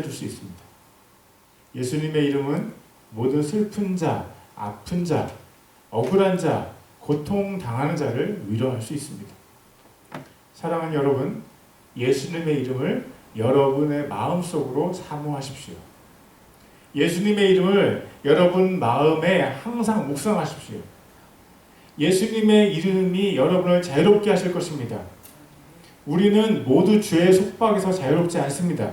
줄 수 있습니다. 예수님의 이름은 모든 슬픈 자, 아픈 자, 억울한 자, 고통당하는 자를 위로할 수 있습니다. 사랑하는 여러분, 예수님의 이름을 여러분의 마음속으로 사모하십시오. 예수님의 이름을 여러분 마음에 항상 묵상하십시오. 예수님의 이름이 여러분을 자유롭게 하실 것입니다. 우리는 모두 죄의 속박에서 자유롭지 않습니다.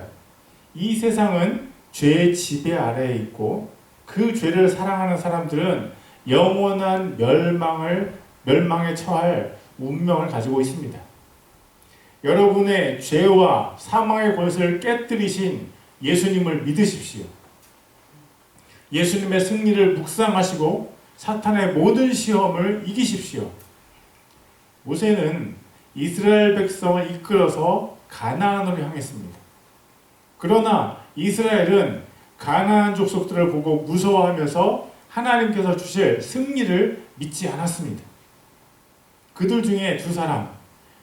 이 세상은 죄의 지배 아래에 있고 그 죄를 사랑하는 사람들은 영원한 멸망에 처할 운명을 가지고 있습니다. 여러분의 죄와 사망의 권세를 깨뜨리신 예수님을 믿으십시오. 예수님의 승리를 묵상하시고 사탄의 모든 시험을 이기십시오. 모세는 이스라엘 백성을 이끌어서 가나안으로 향했습니다. 그러나 이스라엘은 가나안 족속들을 보고 무서워하면서 하나님께서 주실 승리를 믿지 않았습니다. 그들 중에 두 사람,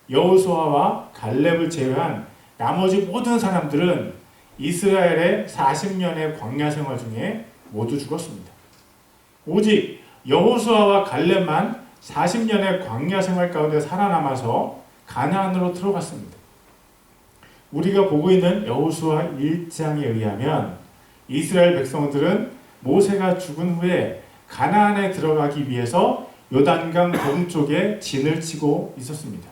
여호수아와 갈렙을 제외한 나머지 모든 사람들은 이스라엘의 40년의 광야 생활 중에 모두 죽었습니다. 오직 여호수아와 갈렙만 40년의 광야 생활 가운데 살아남아서 가나안으로 들어갔습니다. 우리가 보고 있는 여호수아 1장에 의하면 이스라엘 백성들은 모세가 죽은 후에 가나안에 들어가기 위해서 요단강 동쪽에 진을 치고 있었습니다.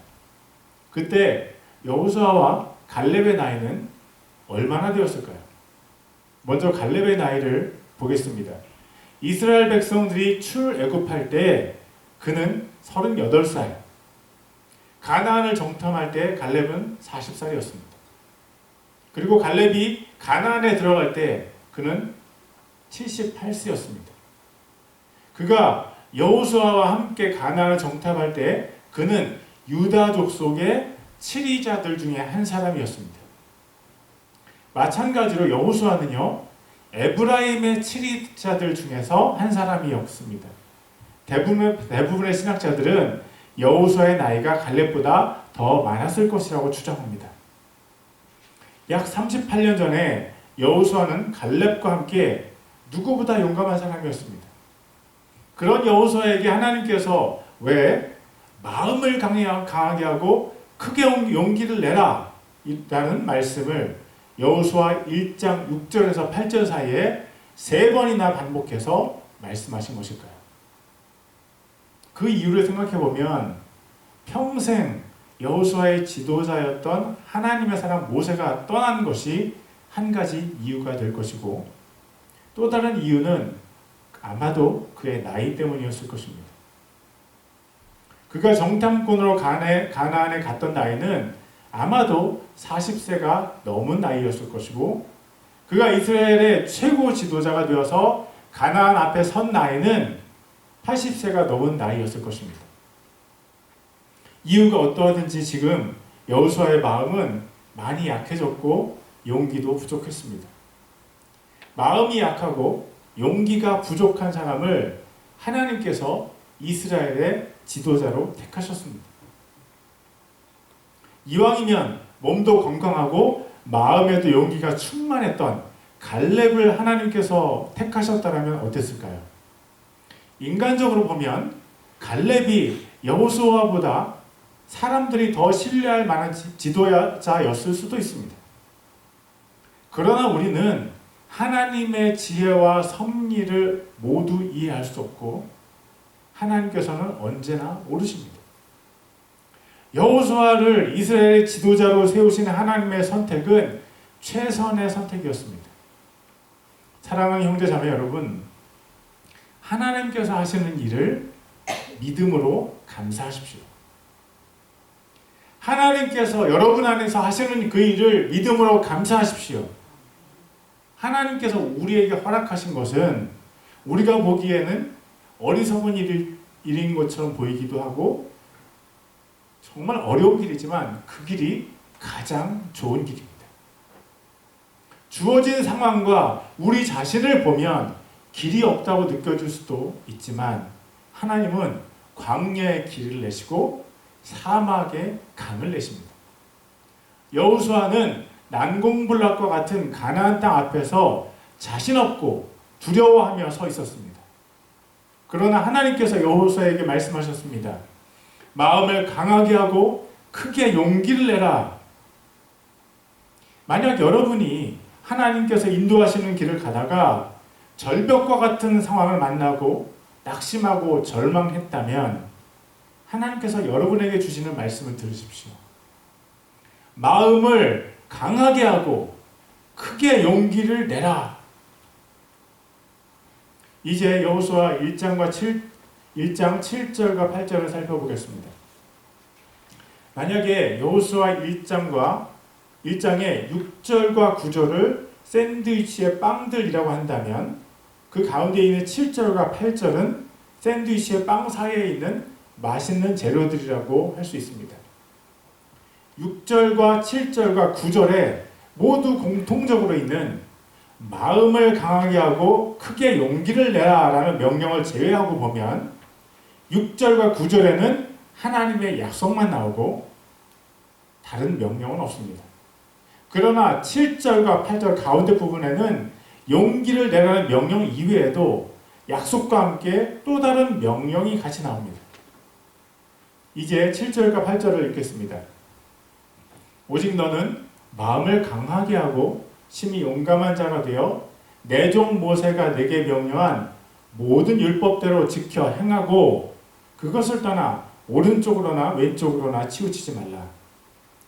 그때 여호수아와 갈렙의 나이는 얼마나 되었을까요? 먼저 갈렙의 나이를 보겠습니다. 이스라엘 백성들이 출애굽할 때 그는 38살, 가나안을 정탐할 때 갈렙은 40살이었습니다. 그리고 갈렙이 가나안에 들어갈 때 그는 78세였습니다. 그가 여호수아와 함께 가나안을 정탐할 때 그는 유다 족속의 7위자들 중에 한 사람이었습니다. 마찬가지로 여호수아는요, 에브라임의 7위자들 중에서 한 사람이었습니다. 대부분의 신학자들은 여호수아의 나이가 갈렙보다 더 많았을 것이라고 추정합니다. 약 38년 전에 여호수아는 갈렙과 함께 누구보다 용감한 사람이었습니다. 그런 여호수아에게 하나님께서 왜 마음을 강하게 하고 크게 용기를 내라 라는 말씀을 여호수아 1장 6절에서 8절 사이에 3번이나 반복해서 말씀하신 것일까요? 그 이유를 생각해보면 평생 여호수아의 지도자였던 하나님의 사람 모세가 떠난 것이 한 가지 이유가 될 것이고, 또 다른 이유는 아마도 그의 나이 때문이었을 것입니다. 그가 정탐꾼으로 가나안에 갔던 나이는 아마도 40세가 넘은 나이였을 것이고, 그가 이스라엘의 최고 지도자가 되어서 가나안 앞에 선 나이는 80세가 넘은 나이였을 것입니다. 이유가 어떠하든지 지금 여호수아의 마음은 많이 약해졌고 용기도 부족했습니다. 마음이 약하고 용기가 부족한 사람을 하나님께서 이스라엘의 지도자로 택하셨습니다. 이왕이면 몸도 건강하고 마음에도 용기가 충만했던 갈렙을 하나님께서 택하셨다면 어땠을까요? 인간적으로 보면 갈렙이 여호수아보다 사람들이 더 신뢰할 만한 지도자였을 수도 있습니다. 그러나 우리는 하나님의 지혜와 섭리를 모두 이해할 수 없고 하나님께서는 언제나 모르십니다. 여호수아를 이스라엘의 지도자로 세우신 하나님의 선택은 최선의 선택이었습니다. 사랑하는 형제자매 여러분, 하나님께서 하시는 일을 믿음으로 감사하십시오. 하나님께서 여러분 안에서 하시는 그 일을 믿음으로 감사하십시오. 하나님께서 우리에게 허락하신 것은 우리가 보기에는 어리석은 일인 것처럼 보이기도 하고 정말 어려운 길이지만 그 길이 가장 좋은 길입니다. 주어진 상황과 우리 자신을 보면 길이 없다고 느껴질 수도 있지만 하나님은 광야의 길을 내시고 사막의 강을 내십니다. 여호수아는 난공불락과 같은 가나안 땅 앞에서 자신 없고 두려워하며 서 있었습니다. 그러나 하나님께서 여호수아에게 말씀하셨습니다. 마음을 강하게 하고 크게 용기를 내라. 만약 여러분이 하나님께서 인도하시는 길을 가다가 절벽과 같은 상황을 만나고 낙심하고 절망했다면 하나님께서 여러분에게 주시는 말씀을 들으십시오. 마음을 강하게 하고 크게 용기를 내라. 이제 여호수아 1장 7절과 8절을 살펴보겠습니다. 만약에 여호수아 1장의 6절과 9절을 샌드위치의 빵들이라고 한다면 그 가운데 있는 7절과 8절은 샌드위치의 빵 사이에 있는 맛있는 재료들이라고 할 수 있습니다. 6절과 7절과 9절에 모두 공통적으로 있는 마음을 강하게 하고 크게 용기를 내라 라는 명령을 제외하고 보면 6절과 9절에는 하나님의 약속만 나오고 다른 명령은 없습니다. 그러나 7절과 8절 가운데 부분에는 용기를 내라는 명령 이외에도 약속과 함께 또 다른 명령이 같이 나옵니다. 이제 7절과 8절을 읽겠습니다. 오직 너는 마음을 강하게 하고 심히 용감한 자가 되어 내 종 모세가 내게 명령한 모든 율법대로 지켜 행하고 그것을 떠나 오른쪽으로나 왼쪽으로나 치우치지 말라.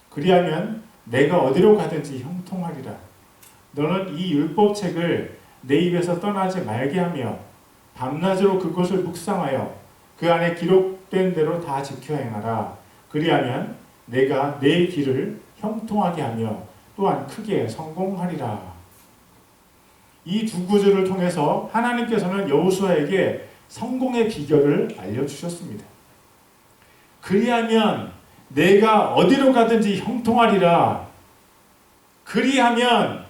그리하면 내가 어디로 가든지 형통하리라. 너는 이 율법책을 내 입에서 떠나지 말게 하며 밤낮으로 그것을 묵상하여 그 안에 기록된 대로 다 지켜 행하라. 그리하면 내가 내 길을 형통하게 하며 또한 크게 성공하리라. 이 두 구절을 통해서 하나님께서는 여호수아에게 성공의 비결을 알려주셨습니다. 그리하면 내가 어디로 가든지 형통하리라. 그리하면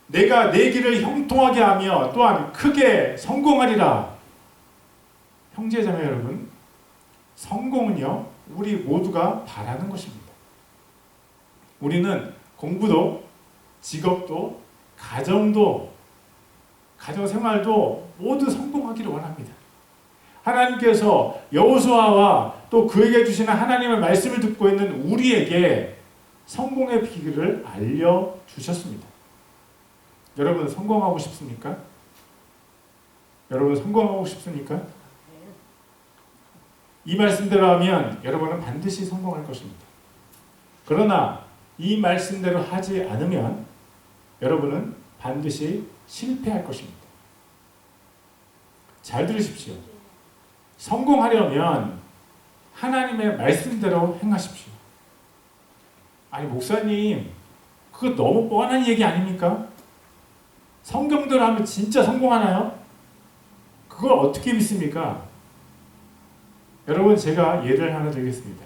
내가 내 길을 형통하게 하며 또한 크게 성공하리라. 형제자매 여러분, 성공은요 우리 모두가 바라는 것입니다. 우리는 공부도 직업도 가정도 가정생활도 모두 성공하기를 원합니다. 하나님께서 여호수아와 또 그에게 주시는 하나님의 말씀을 듣고 있는 우리에게 성공의 비결을 알려주셨습니다. 여러분 성공하고 싶습니까? 여러분 성공하고 싶습니까? 이 말씀대로 하면 여러분은 반드시 성공할 것입니다. 그러나 이 말씀대로 하지 않으면 여러분은 반드시 실패할 것입니다. 잘 들으십시오. 성공하려면 하나님의 말씀대로 행하십시오. 아니 목사님 그거 너무 뻔한 얘기 아닙니까? 성경대로 하면 진짜 성공하나요? 그걸 어떻게 믿습니까? 여러분 제가 예를 하나 드리겠습니다.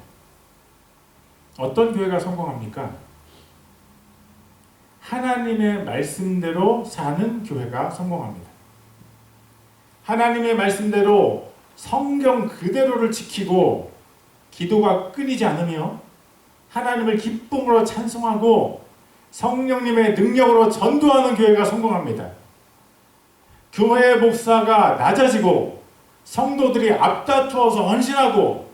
어떤 교회가 성공합니까? 하나님의 말씀대로 사는 교회가 성공합니다. 하나님의 말씀대로 성경 그대로를 지키고 기도가 끊이지 않으며 하나님을 기쁨으로 찬송하고 성령님의 능력으로 전도하는 교회가 성공합니다. 교회의 목사가 낮아지고 성도들이 앞다투어서 헌신하고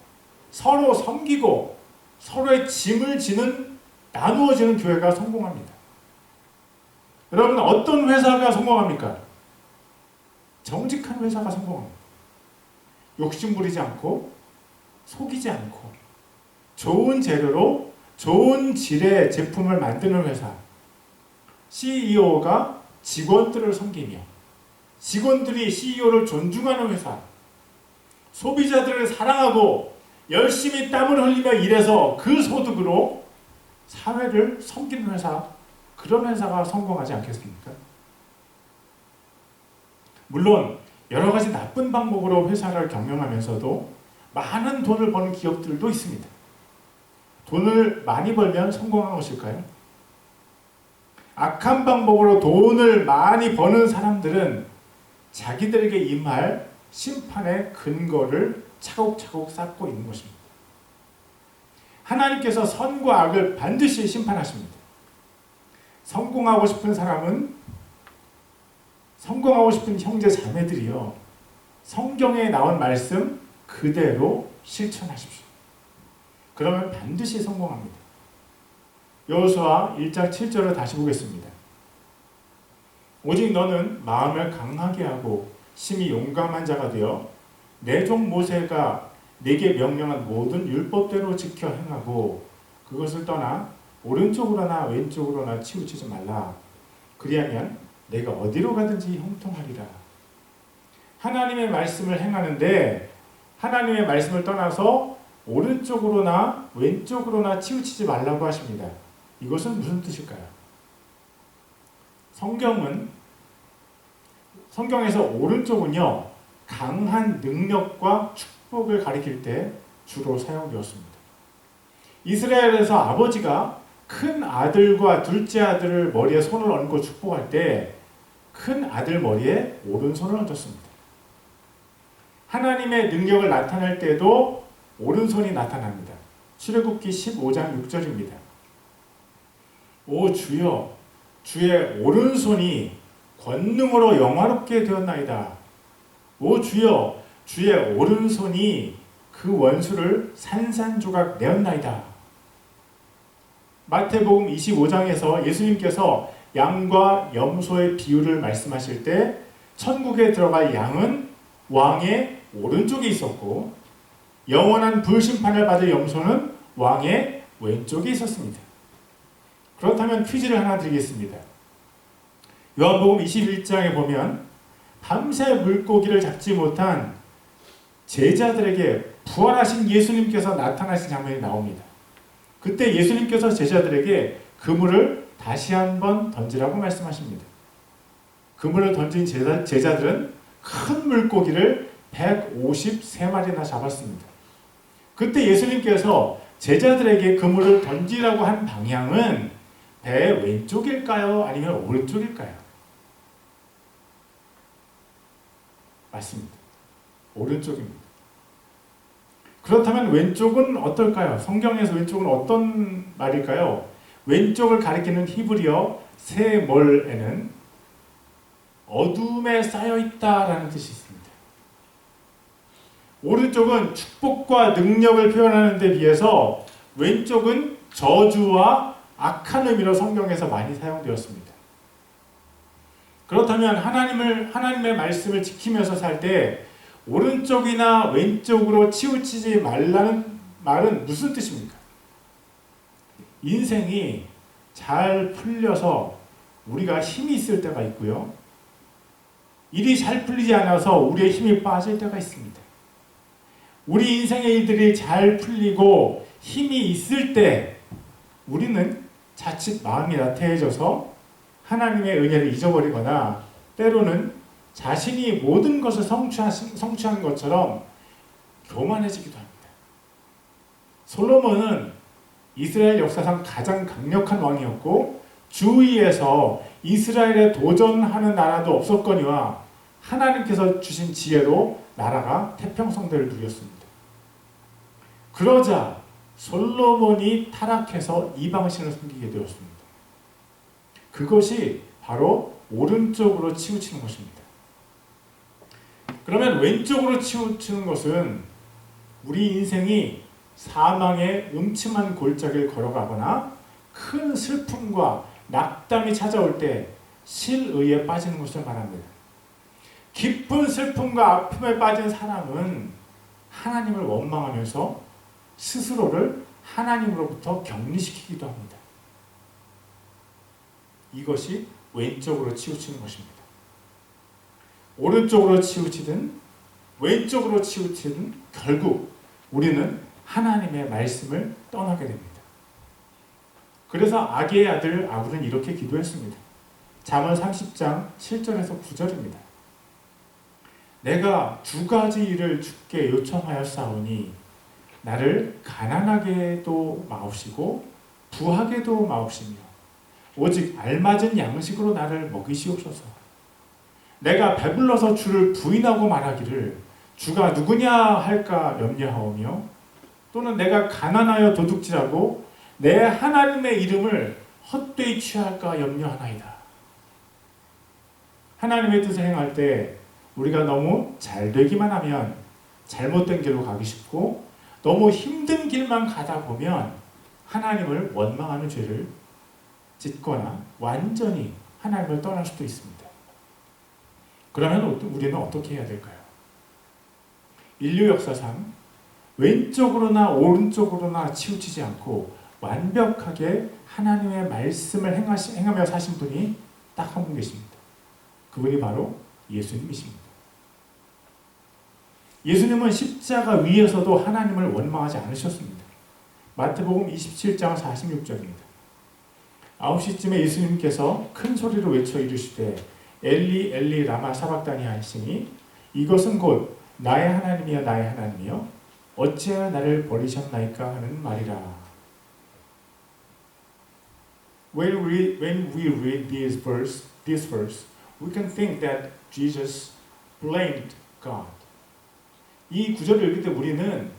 서로 섬기고 서로의 짐을 지는 나누어지는 교회가 성공합니다. 여러분 어떤 회사가 성공합니까? 정직한 회사가 성공합니다. 욕심 부리지 않고 속이지 않고 좋은 재료로 좋은 질의 제품을 만드는 회사. CEO가 직원들을 섬기며 직원들이 CEO를 존중하는 회사. 소비자들을 사랑하고 열심히 땀을 흘리며 일해서 그 소득으로 사회를 섬기는 회사. 그런 회사가 성공하지 않겠습니까? 물론 여러 가지 나쁜 방법으로 회사를 경영하면서도 많은 돈을 버는 기업들도 있습니다. 돈을 많이 벌면 성공한 것일까요? 악한 방법으로 돈을 많이 버는 사람들은 자기들에게 임할 심판의 근거를 차곡차곡 쌓고 있는 것입니다. 하나님께서 선과 악을 반드시 심판하십니다. 성공하고 싶은 사람은 성공하고 싶은 형제 자매들이요. 성경에 나온 말씀 그대로 실천하십시오. 그러면 반드시 성공합니다. 여호수아 1장 7절을 다시 보겠습니다. 오직 너는 마음을 강하게 하고 심히 용감한 자가 되어 내 종 모세가 내게 명령한 모든 율법대로 지켜 행하고 그것을 떠나 오른쪽으로나 왼쪽으로나 치우치지 말라. 그리하면 내가 어디로 가든지 형통하리라. 하나님의 말씀을 행하는데 하나님의 말씀을 떠나서 오른쪽으로나 왼쪽으로나 치우치지 말라고 하십니다. 이것은 무슨 뜻일까요? 성경에서 오른쪽은요, 강한 능력과 축복을 가리킬 때 주로 사용되었습니다. 이스라엘에서 아버지가 큰 아들과 둘째 아들을 머리에 손을 얹고 축복할 때 큰 아들 머리에 오른손을 얹었습니다. 하나님의 능력을 나타낼 때도 오른손이 나타납니다. 출애굽기 15장 6절입니다. 오 주여, 주의 오른손이 권능으로 영화롭게 되었나이다. 오 주여, 주의 오른손이 그 원수를 산산조각 내었나이다. 마태복음 25장에서 예수님께서 양과 염소의 비유를 말씀하실 때 천국에 들어갈 양은 왕의 오른쪽에 있었고 영원한 불심판을 받을 염소는 왕의 왼쪽에 있었습니다. 그렇다면 퀴즈를 하나 드리겠습니다. 요한복음 21장에 보면 밤새 물고기를 잡지 못한 제자들에게 부활하신 예수님께서 나타나신 장면이 나옵니다. 그때 예수님께서 제자들에게 그물을 다시 한번 던지라고 말씀하십니다. 그물을 던진 제자들은 큰 물고기를 153마리나 잡았습니다. 그때 예수님께서 제자들에게 그물을 던지라고 한 방향은 배 왼쪽일까요? 아니면 오른쪽일까요? 맞습니다. 오른쪽입니다. 그렇다면 왼쪽은 어떨까요? 성경에서 왼쪽은 어떤 말일까요? 왼쪽을 가리키는 히브리어 세몰에는 어둠에 쌓여있다라는 뜻이 있습니다. 오른쪽은 축복과 능력을 표현하는 데 비해서 왼쪽은 저주와 악한 의미로 성경에서 많이 사용되었습니다. 그렇다면 하나님의 말씀을 지키면서 살 때 오른쪽이나 왼쪽으로 치우치지 말라는 말은 무슨 뜻입니까? 인생이 잘 풀려서 우리가 힘이 있을 때가 있고요. 일이 잘 풀리지 않아서 우리의 힘이 빠질 때가 있습니다. 우리 인생의 일들이 잘 풀리고 힘이 있을 때 우리는 자칫 마음이 나태해져서 하나님의 은혜를 잊어버리거나 때로는 자신이 모든 것을 성취한 것처럼 교만해지기도 합니다. 솔로몬은 이스라엘 역사상 가장 강력한 왕이었고 주위에서 이스라엘에 도전하는 나라도 없었거니와 하나님께서 주신 지혜로 나라가 태평성대를 누렸습니다. 그러자 솔로몬이 타락해서 이방신을 섬기게 되었습니다. 그것이 바로 오른쪽으로 치우치는 것입니다. 그러면 왼쪽으로 치우치는 것은 우리 인생이 사망의 음침한 골짜기를 걸어가거나 큰 슬픔과 낙담이 찾아올 때 실의에 빠지는 것을 말합니다. 깊은 슬픔과 아픔에 빠진 사람은 하나님을 원망하면서 스스로를 하나님으로부터 격리시키기도 합니다. 이것이 왼쪽으로 치우치는 것입니다. 오른쪽으로 치우치든 왼쪽으로 치우치든 결국 우리는 하나님의 말씀을 떠나게 됩니다. 그래서 아기의 아들 아굴은 이렇게 기도했습니다. 잠언 30장 7절에서 9절입니다. 내가 두 가지 일을 주께 요청하였사오니 나를 가난하게도 마옵시고 부하게도 마옵시며 오직 알맞은 양식으로 나를 먹이시옵소서. 내가 배불러서 주를 부인하고 말하기를 주가 누구냐 할까 염려하오며 또는 내가 가난하여 도둑질하고 내 하나님의 이름을 헛되이 취할까 염려하나이다. 하나님의 뜻을 행할 때 우리가 너무 잘 되기만 하면 잘못된 길로 가기 쉽고, 너무 힘든 길만 가다 보면 하나님을 원망하는 죄를 짓거나 완전히 하나님을 떠날 수도 있습니다. 그러면 우리는 어떻게 해야 될까요? 인류 역사상 왼쪽으로나 오른쪽으로나 치우치지 않고 완벽하게 하나님의 말씀을 행하며 사신 분이 딱 한 분 계십니다. 그분이 바로 예수님이십니다. 예수님은 십자가 위에서도 하나님을 원망하지 않으셨습니다. 마태복음 27장 46절입니다. 9시쯤에 예수님께서 큰 소리로 외쳐 이르시되 엘리 엘리 라마 사박다니 하시니 이것은 곧 나의 하나님이여 나의 하나님이여 어찌하여 나를 버리셨나이까 하는 말이라. When we read this verse, we can think that Jesus blamed God. 이 구절을 읽을 때 우리는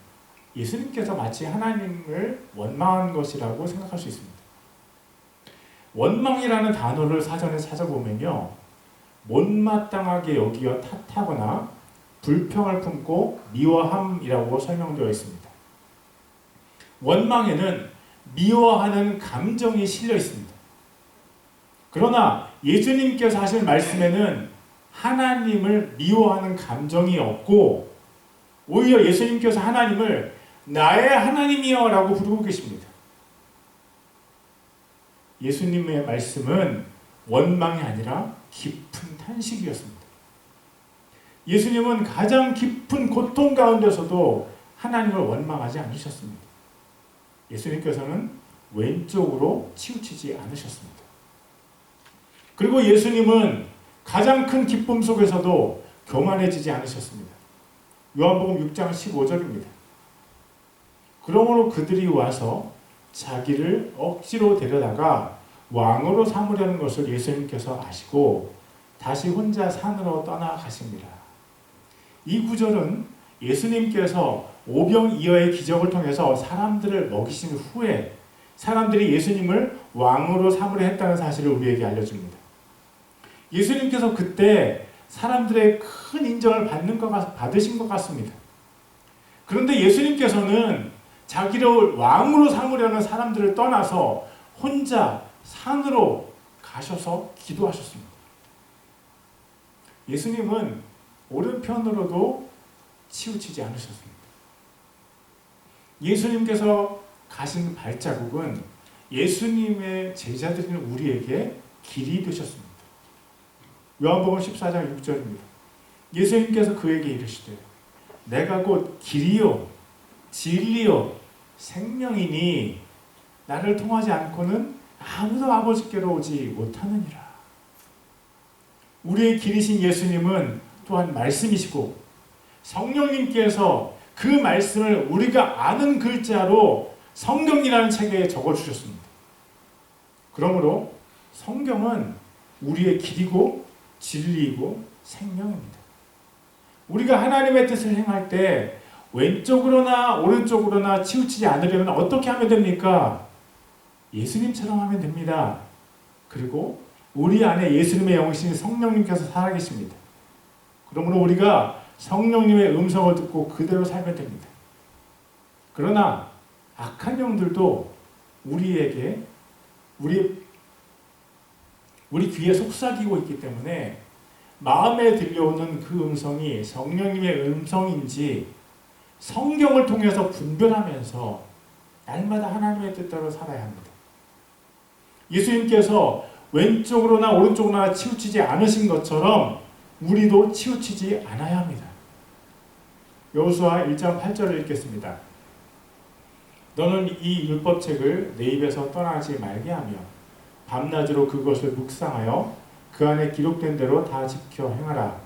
예수님께서 마치 하나님을 원망한 것이라고 생각할 수 있습니다. 원망이라는 단어를 사전에 찾아보면요, 못마땅하게 여기어 탓하거나 불평을 품고 미워함이라고 설명되어 있습니다. 원망에는 미워하는 감정이 실려 있습니다. 그러나 예수님께서 하신 말씀에는 하나님을 미워하는 감정이 없고, 오히려 예수님께서 하나님을 나의 하나님이여 라고 부르고 계십니다. 예수님의 말씀은 원망이 아니라 깊은 탄식이었습니다. 예수님은 가장 깊은 고통 가운데서도 하나님을 원망하지 않으셨습니다. 예수님께서는 왼쪽으로 치우치지 않으셨습니다. 그리고 예수님은 가장 큰 기쁨 속에서도 교만해지지 않으셨습니다. 요한복음 6장 15절입니다. 그러므로 그들이 와서 자기를 억지로 데려다가 왕으로 삼으려는 것을 예수님께서 아시고 다시 혼자 산으로 떠나가십니다. 이 구절은 예수님께서 오병이어의 기적을 통해서 사람들을 먹이신 후에 사람들이 예수님을 왕으로 삼으려 했다는 사실을 우리에게 알려줍니다. 예수님께서 그때 사람들의 큰 인정을 받으신 것 같습니다. 그런데 예수님께서는 자기를 왕으로 삼으려는 사람들을 떠나서 혼자 산으로 가셔서 기도하셨습니다. 예수님은 오른편으로도 치우치지 않으셨습니다. 예수님께서 가신 발자국은 예수님의 제자들인 우리에게 길이 되셨습니다. 요한복음 14장 6절입니다. 예수님께서 그에게 이르시되 내가 곧 길이요 진리요 생명이니 나를 통하지 않고는 아무도 아버지께로 오지 못하느니라. 우리의 길이신 예수님은 또한 말씀이시고 성령님께서 그 말씀을 우리가 아는 글자로 성경이라는 책에 적어주셨습니다. 그러므로 성경은 우리의 길이고 진리이고 생명입니다. 우리가 하나님의 뜻을 행할 때 왼쪽으로나 오른쪽으로나 치우치지 않으려면 어떻게 하면 됩니까? 예수님처럼 하면 됩니다. 그리고 우리 안에 예수님의 영이신 성령님께서 살아계십니다. 그러므로 우리가 성령님의 음성을 듣고 그대로 살면 됩니다. 그러나 악한 영들도 우리에게 우리 귀에 속삭이고 있기 때문에 마음에 들려오는 그 음성이 성령님의 음성인지 성경을 통해서 분별하면서 날마다 하나님의 뜻대로 살아야 합니다. 예수님께서 왼쪽으로나 오른쪽으로나 치우치지 않으신 것처럼 우리도 치우치지 않아야 합니다. 여호수아 1장 8절을 읽겠습니다. 너는 이 율법책을 내 입에서 떠나지 말게 하며 밤낮으로 그것을 묵상하여 그 안에 기록된 대로 다 지켜 행하라.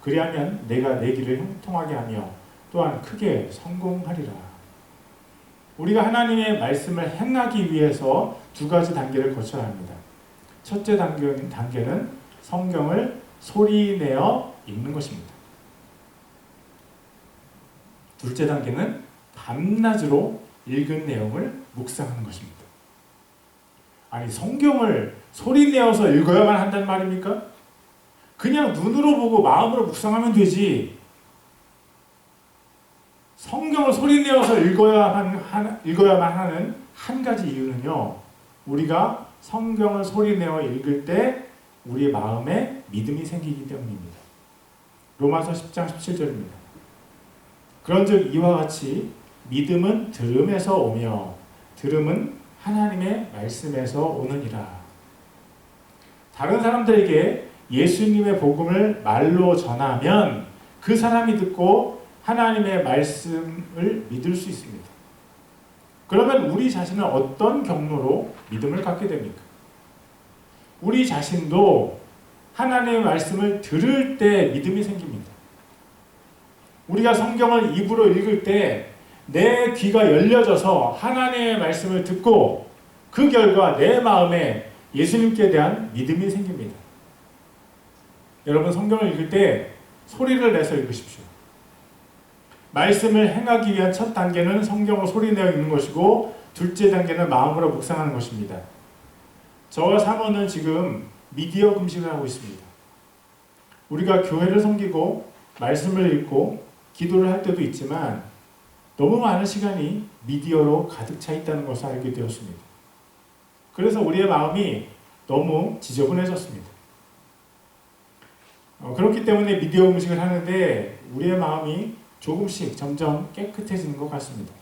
그리하면 내가 내 길을 형통하게 하며 또한 크게 성공하리라. 우리가 하나님의 말씀을 행하기 위해서 두 가지 단계를 거쳐야 합니다. 첫째 단계는 성경을 소리내어 읽는 것입니다. 둘째 단계는 밤낮으로 읽은 내용을 묵상하는 것입니다. 아니 성경을 소리내어서 읽어야만 한단 말입니까? 그냥 눈으로 보고 마음으로 묵상하면 되지. 성경을 소리내어서 읽어야만 하는 한 가지 이유는요. 우리가 성경을 소리내어 읽을 때 우리의 마음에 믿음이 생기기 때문입니다. 로마서 10장 17절입니다. 그런즉 이와 같이 믿음은 들음에서 오며 들음은 하나님의 말씀에서 오느니라. 다른 사람들에게 예수님의 복음을 말로 전하면 그 사람이 듣고 하나님의 말씀을 믿을 수 있습니다. 그러면 우리 자신은 어떤 경로로 믿음을 갖게 됩니까? 우리 자신도 하나님의 말씀을 들을 때 믿음이 생깁니다. 우리가 성경을 입으로 읽을 때 내 귀가 열려져서 하나님의 말씀을 듣고 그 결과 내 마음에 예수님께 대한 믿음이 생깁니다. 여러분 성경을 읽을 때 소리를 내서 읽으십시오. 말씀을 행하기 위한 첫 단계는 성경을 소리내어 읽는 것이고 둘째 단계는 마음으로 묵상하는 것입니다. 저와 사모는 지금 미디어 금식을 하고 있습니다. 우리가 교회를 섬기고 말씀을 읽고 기도를 할 때도 있지만 너무 많은 시간이 미디어로 가득 차 있다는 것을 알게 되었습니다. 그래서 우리의 마음이 너무 지저분해졌습니다. 그렇기 때문에 미디어 금식을 하는데 우리의 마음이 조금씩 점점 깨끗해지는 것 같습니다.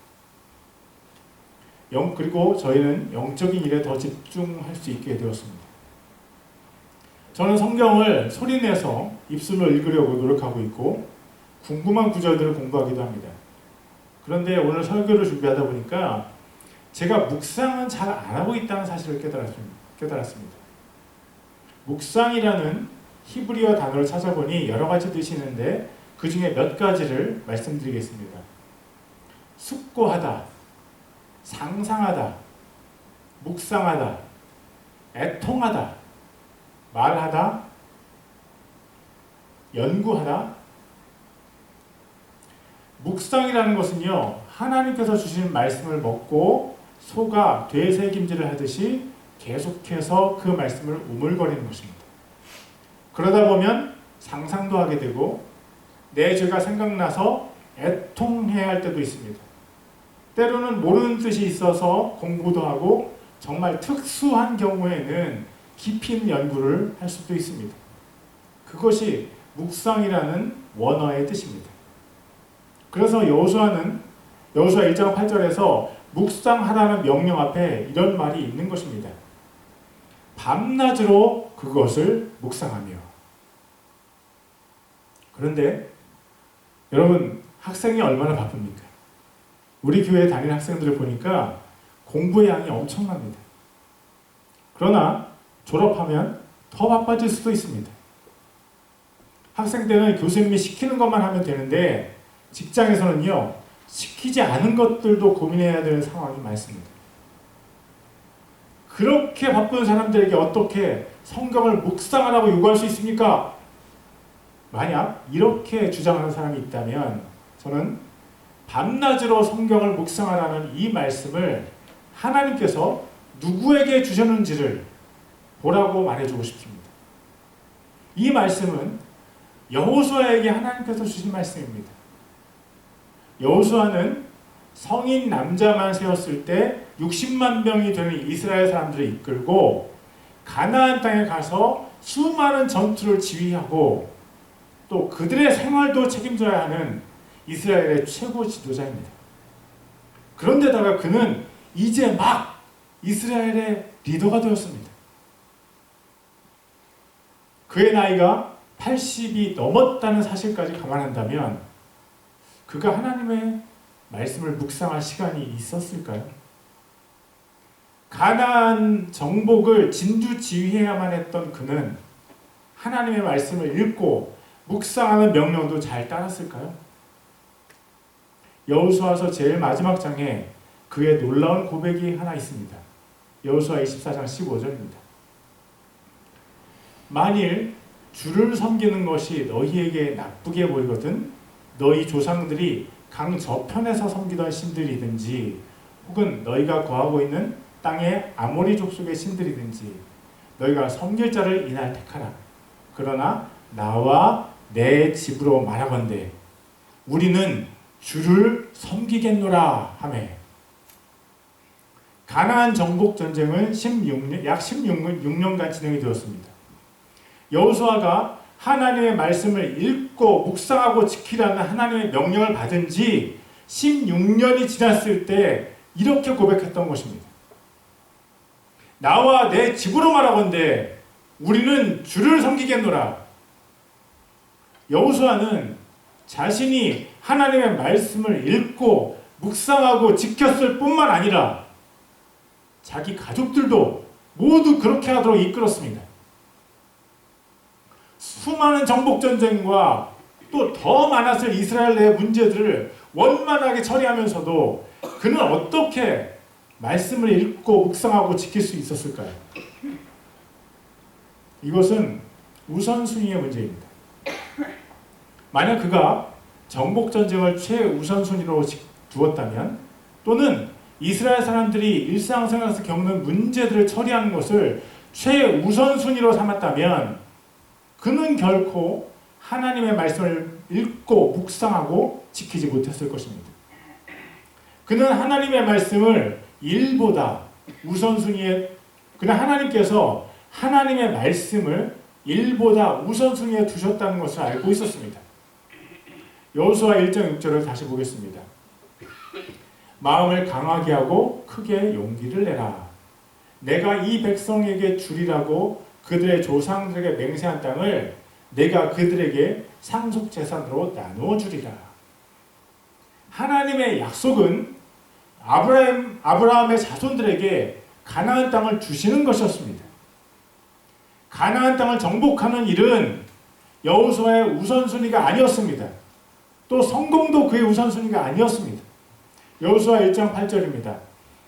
그리고 저희는 영적인 일에 더 집중할 수 있게 되었습니다. 저는 성경을 소리내서 입술로 읽으려고 노력하고 있고 궁금한 구절들을 공부하기도 합니다. 그런데 오늘 설교를 준비하다 보니까 제가 묵상은 잘 안 하고 있다는 사실을 깨달았습니다. 묵상이라는 히브리어 단어를 찾아보니 여러 가지 뜻이 있는데 그 중에 몇 가지를 말씀드리겠습니다. 숙고하다, 상상하다, 묵상하다, 애통하다, 말하다, 연구하다. 묵상이라는 것은요, 하나님께서 주신 말씀을 먹고 소가 되새김질을 하듯이 계속해서 그 말씀을 우물거리는 것입니다. 그러다 보면 상상도 하게 되고 내 죄가 생각나서 애통해야 할 때도 있습니다. 때로는 모르는 뜻이 있어서 공부도 하고 정말 특수한 경우에는 깊이 있는 연구를 할 수도 있습니다. 그것이 묵상이라는 원어의 뜻입니다. 그래서 여호수아 1장 8절에서 묵상하라는 명령 앞에 이런 말이 있는 것입니다. 밤낮으로 그것을 묵상하며. 그런데 여러분 학생이 얼마나 바쁩니까? 우리 교회 다니는 학생들을 보니까 공부의 양이 엄청납니다. 그러나 졸업하면 더 바빠질 수도 있습니다. 학생 때는 교수님이 시키는 것만 하면 되는데 직장에서는요, 시키지 않은 것들도 고민해야 되는 상황이 많습니다. 그렇게 바쁜 사람들에게 어떻게 성경을 묵상하라고 요구할 수 있습니까? 만약 이렇게 주장하는 사람이 있다면 저는 밤낮으로 성경을 묵상하라는 이 말씀을 하나님께서 누구에게 주셨는지를 보라고 말해주고 싶습니다. 이 말씀은 여호수아에게 하나님께서 주신 말씀입니다. 여호수아는 성인 남자만 세웠을 때 60만 명이 되는 이스라엘 사람들을 이끌고 가나안 땅에 가서 수많은 전투를 지휘하고 또 그들의 생활도 책임져야 하는 이스라엘의 최고 지도자입니다. 그런데다가 그는 이제 막 이스라엘의 리더가 되었습니다. 그의 나이가 80이 넘었다는 사실까지 감안한다면 그가 하나님의 말씀을 묵상할 시간이 있었을까요? 가나안 정복을 진두지휘해야만 했던 그는 하나님의 말씀을 읽고 묵상하는 명령도 잘 따랐을까요? 여호수아서 제일 마지막 장에 그의 놀라운 고백이 하나 있습니다. 여호수아 24장 15절입니다. 만일 주를 섬기는 것이 너희에게 나쁘게 보이거든 너희 조상들이 강 저편에서 섬기던 신들이든지 혹은 너희가 거하고 있는 땅의 아모리 족속의 신들이든지 너희가 섬길 자를 이날 택하라. 그러나 나와 내 집으로 말하건대 우리는 주를 섬기겠노라 하매. 가나안 정복 전쟁은 약 16년간 진행이 되었습니다. 여호수아가 하나님의 말씀을 읽고 묵상하고 지키라는 하나님의 명령을 받은 지 16년이 지났을 때 이렇게 고백했던 것입니다. 나와 내 집으로 말하건대 우리는 주를 섬기겠노라. 여호수아는 자신이 하나님의 말씀을 읽고 묵상하고 지켰을 뿐만 아니라 자기 가족들도 모두 그렇게 하도록 이끌었습니다. 수많은 정복전쟁과 또 더 많았을 이스라엘 내 문제들을 원만하게 처리하면서도 그는 어떻게 말씀을 읽고 묵상하고 지킬 수 있었을까요? 이것은 우선순위의 문제입니다. 만약 그가 정복전쟁을 최우선순위로 두었다면, 또는 이스라엘 사람들이 일상생활에서 겪는 문제들을 처리하는 것을 최우선순위로 삼았다면 그는 결코 하나님의 말씀을 읽고 묵상하고 지키지 못했을 것입니다. 그는 하나님의 말씀을 일보다 우선순위에, 그는 하나님께서 하나님의 말씀을 일보다 우선순위에 두셨다는 것을 알고 있었습니다. 여호수아 1장 6절을 다시 보겠습니다. 마음을 강하게 하고 크게 용기를 내라. 내가 이 백성에게 주리라고 그들의 조상들에게 맹세한 땅을 내가 그들에게 상속재산으로 나누어 주리라. 하나님의 약속은 아브라함의 자손들에게 가나안 땅을 주시는 것이었습니다. 가나안 땅을 정복하는 일은 여호수아의 우선순위가 아니었습니다. 또 성공도 그의 우선순위가 아니었습니다. 여호수아 1장 8절입니다.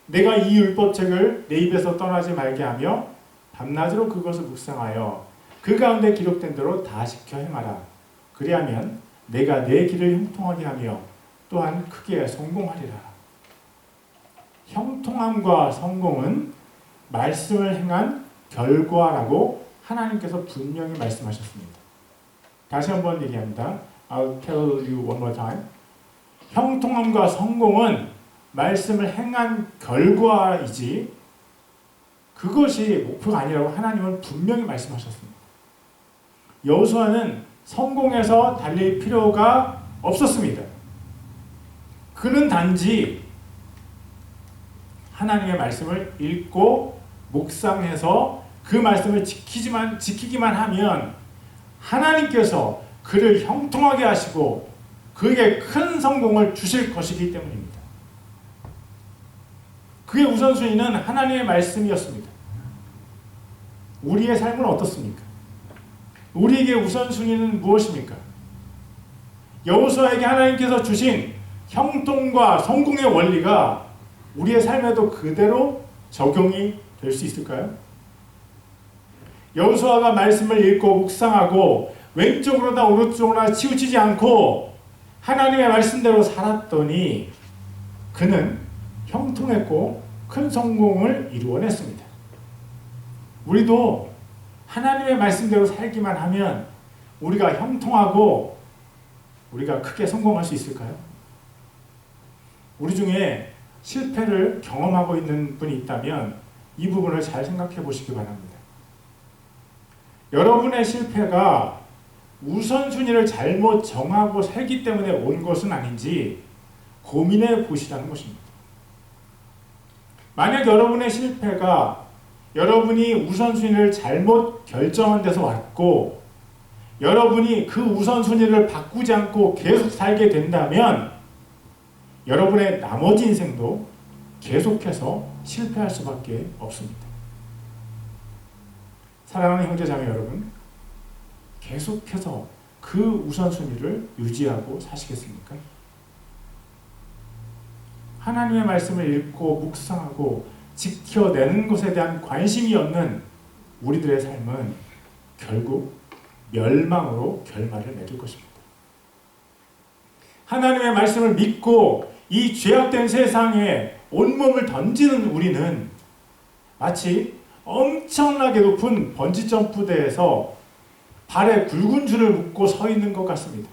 내가 이 율법책을 내 입에서 떠나지 말게 하며 밤낮으로 그것을 묵상하여 그 가운데 기록된 대로 다 지켜 행하라. 그리하면 내가 내 길을 형통하게 하며 또한 크게 성공하리라. 형통함과 성공은 말씀을 행한 결과라고 하나님께서 분명히 말씀하셨습니다. 다시 한번 얘기합니다. I'll tell you one more time. 형통함과 성공은 말씀을 행한 결과이지 그것이 목표가 아니라고 하나님은 분명히 말씀하셨습니다. 여호수아는 성공해서 달릴 필요가 없었습니다. 그는 단지 하나님의 말씀을 읽고 묵상해서 그 말씀을 지키기만 하면 하나님께서 그를 형통하게 하시고 그에게 큰 성공을 주실 것이기 때문입니다. 그의 우선순위는 하나님의 말씀이었습니다. 우리의 삶은 어떻습니까? 우리에게 우선순위는 무엇입니까? 여호수아에게 하나님께서 주신 형통과 성공의 원리가 우리의 삶에도 그대로 적용이 될 수 있을까요? 여호수아가 말씀을 읽고 묵상하고 왼쪽으로나 오른쪽으로나 치우치지 않고 하나님의 말씀대로 살았더니 그는 형통했고 큰 성공을 이루어냈습니다. 우리도 하나님의 말씀대로 살기만 하면 우리가 형통하고 우리가 크게 성공할 수 있을까요? 우리 중에 실패를 경험하고 있는 분이 있다면 이 부분을 잘 생각해 보시기 바랍니다. 여러분의 실패가 우선순위를 잘못 정하고 살기 때문에 온 것은 아닌지 고민해 보시라는 것입니다. 만약 여러분의 실패가 여러분이 우선순위를 잘못 결정한 데서 왔고 여러분이 그 우선순위를 바꾸지 않고 계속 살게 된다면 여러분의 나머지 인생도 계속해서 실패할 수밖에 없습니다. 사랑하는 형제자매 여러분, 계속해서 그 우선순위를 유지하고 사시겠습니까? 하나님의 말씀을 읽고 묵상하고 지켜내는 것에 대한 관심이 없는 우리들의 삶은 결국 멸망으로 결말을 맺을 것입니다. 하나님의 말씀을 믿고 이 죄악된 세상에 온몸을 던지는 우리는 마치 엄청나게 높은 번지 점프대에서 발에 굵은 줄을 묶고 서 있는 것 같습니다.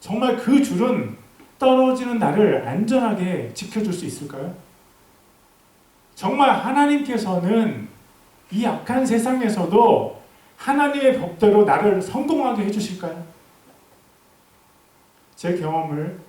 정말 그 줄은 떨어지는 나를 안전하게 지켜줄 수 있을까요? 정말 하나님께서는 이 악한 세상에서도 하나님의 법대로 나를 성공하게 해주실까요? 제 경험을